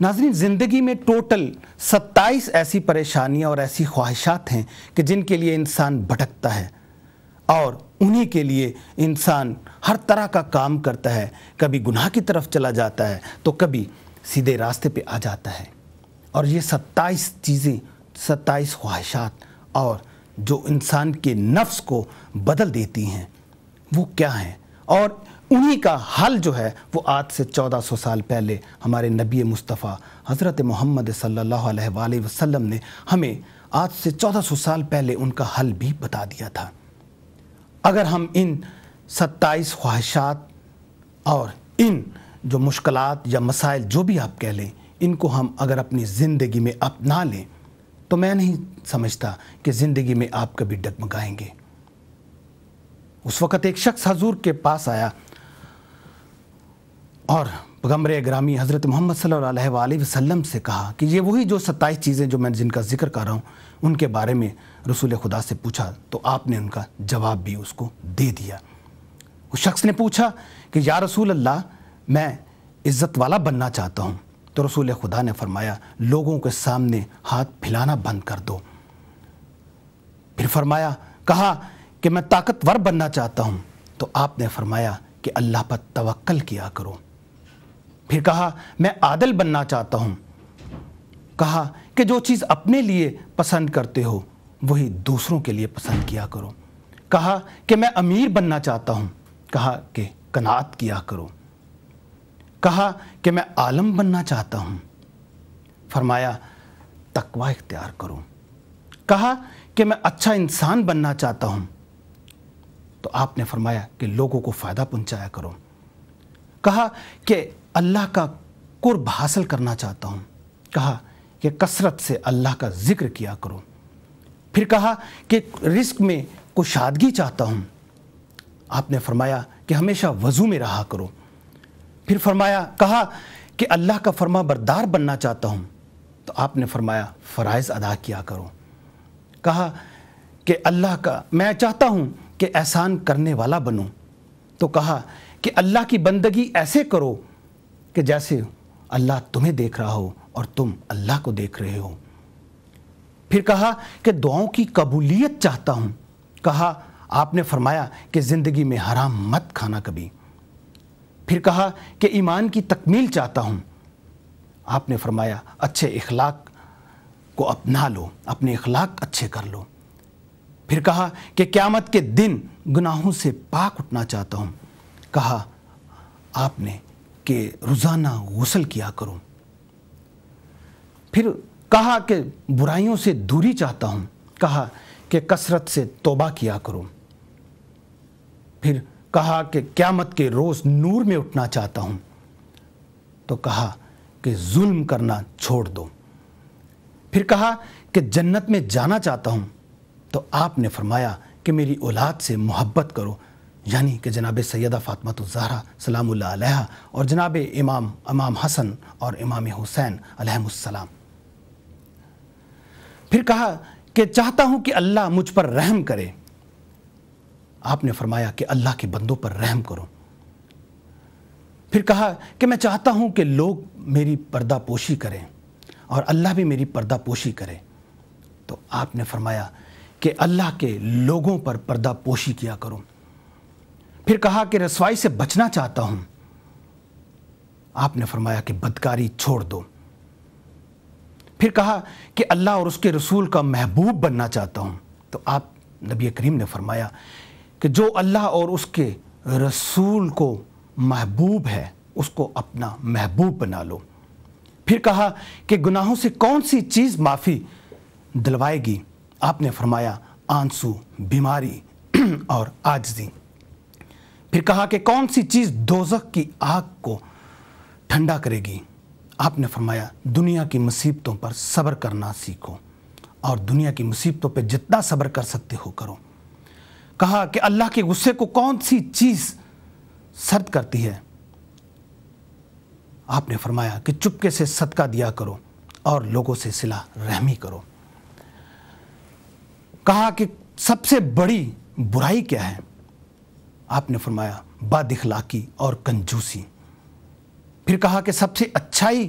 ناظرین، زندگی میں ٹوٹل 27 ایسی پریشانیاں اور ایسی خواہشات ہیں کہ جن کے لیے انسان بھٹکتا ہے اور انہی کے لیے انسان ہر طرح کا کام کرتا ہے. کبھی گناہ کی طرف چلا جاتا ہے تو کبھی سیدھے راستے پہ آ جاتا ہے. اور یہ 27 چیزیں، 27 خواہشات اور جو انسان کے نفس کو بدل دیتی ہیں وہ کیا ہیں؟ اور انہی کا حل جو ہے وہ آج سے 1400 سال پہلے ہمارے نبی مصطفیٰ حضرت محمد صلی اللہ علیہ وآلہ وسلم نے ہمیں آج سے 1400 سال پہلے ان کا حل بھی بتا دیا تھا. اگر ہم ان 27 خواہشات اور ان جو مشکلات یا مسائل جو بھی آپ کہہ لیں، ان کو ہم اگر اپنی زندگی میں اپنا لیں تو میں نہیں سمجھتا کہ زندگی میں آپ کبھی ڈگمگائیں گے. اس وقت ایک شخص حضور کے پاس آیا اور پیغمبر گرامی حضرت محمد صلی اللہ علیہ وآلہ وسلم سے کہا کہ یہ وہی جو 27 چیزیں جو میں جن کا ذکر کر رہا ہوں ان کے بارے میں رسول خدا سے پوچھا، تو آپ نے ان کا جواب بھی اس کو دے دیا. اس شخص نے پوچھا کہ یا رسول اللہ، میں عزت والا بننا چاہتا ہوں. تو رسول خدا نے فرمایا لوگوں کے سامنے ہاتھ پھیلانا بند کر دو. پھر کہا کہ میں طاقتور بننا چاہتا ہوں. تو آپ نے فرمایا کہ اللہ پر توکل کیا کرو. پھر کہا میں عادل بننا چاہتا ہوں. کہا کہ جو چیز اپنے لیے پسند کرتے ہو وہی دوسروں کے لیے پسند کیا کرو. کہا کہ میں امیر بننا چاہتا ہوں. کہا کہ قناعت کیا کرو. کہا کہ میں عالم بننا چاہتا ہوں. فرمایا تقوی اختیار کرو. کہا کہ میں اچھا انسان بننا چاہتا ہوں. تو آپ نے فرمایا کہ لوگوں کو فائدہ پہنچایا کرو. کہا کہ اللہ کا قرب حاصل کرنا چاہتا ہوں. کہا کہ کثرت سے اللہ کا ذکر کیا کرو. پھر کہا کہ رزق میں کشادگی چاہتا ہوں. آپ نے فرمایا کہ ہمیشہ وضو میں رہا کرو. پھر کہا کہ اللہ کا فرما بردار بننا چاہتا ہوں. تو آپ نے فرمایا فرائض ادا کیا کرو. کہا کہ میں چاہتا ہوں کہ احسان کرنے والا بنوں. تو کہا کہ اللہ کی بندگی ایسے کرو کہ جیسے اللہ تمہیں دیکھ رہا ہو اور تم اللہ کو دیکھ رہے ہو. پھر کہا کہ دعاؤں کی قبولیت چاہتا ہوں. کہا آپ نے فرمایا کہ زندگی میں حرام مت کھانا کبھی. پھر کہا کہ ایمان کی تکمیل چاہتا ہوں. آپ نے فرمایا اچھے اخلاق کو اپنا لو، اپنے اخلاق اچھے کر لو. پھر کہا کہ قیامت کے دن گناہوں سے پاک اٹھنا چاہتا ہوں. کہا آپ نے کہ روزانہ غسل کیا کرو. پھر کہا کہ برائیوں سے دوری چاہتا ہوں. کہا کہ کثرت سے توبہ کیا کرو. پھر کہا کہ قیامت کے روز نور میں اٹھنا چاہتا ہوں. تو کہا کہ ظلم کرنا چھوڑ دو. پھر کہا کہ جنت میں جانا چاہتا ہوں. تو آپ نے فرمایا کہ میری اولاد سے محبت کرو، یعنی کہ جناب سیدہ فاطمہ الزہرا سلام اللہ علیہا اور جناب امام حسن اور امام حسین علیہم السلام. پھر کہا کہ چاہتا ہوں کہ اللہ مجھ پر رحم کرے. آپ نے فرمایا کہ اللہ کے بندوں پر رحم کرو. پھر کہا کہ میں چاہتا ہوں کہ لوگ میری پردہ پوشی کریں اور اللہ بھی میری پردہ پوشی کرے. تو آپ نے فرمایا کہ اللہ کے لوگوں پر پردہ پوشی کیا کرو. پھر کہا کہ رسوائی سے بچنا چاہتا ہوں. آپ نے فرمایا کہ بدکاری چھوڑ دو. پھر کہا کہ اللہ اور اس کے رسول کا محبوب بننا چاہتا ہوں. تو آپ نبی کریم نے فرمایا کہ جو اللہ اور اس کے رسول کو محبوب ہے اس کو اپنا محبوب بنا لو. پھر کہا کہ گناہوں سے کون سی چیز معافی دلوائے گی؟ آپ نے فرمایا آنسو، بیماری اور عاجزی. پھر کہا کہ کون سی چیز دوزخ کی آگ کو ٹھنڈا کرے گی؟ آپ نے فرمایا دنیا کی مصیبتوں پر صبر کرنا سیکھو اور دنیا کی مصیبتوں پہ جتنا صبر کر سکتے ہو کرو. کہا کہ اللہ کے غصے کو کون سی چیز سرد کرتی ہے؟ آپ نے فرمایا کہ چپکے سے صدقہ دیا کرو اور لوگوں سے صلہ رحمی کرو. کہا کہ سب سے بڑی برائی کیا ہے؟ آپ نے فرمایا بد اخلاقی اور کنجوسی. پھر کہا کہ سب سے اچھائی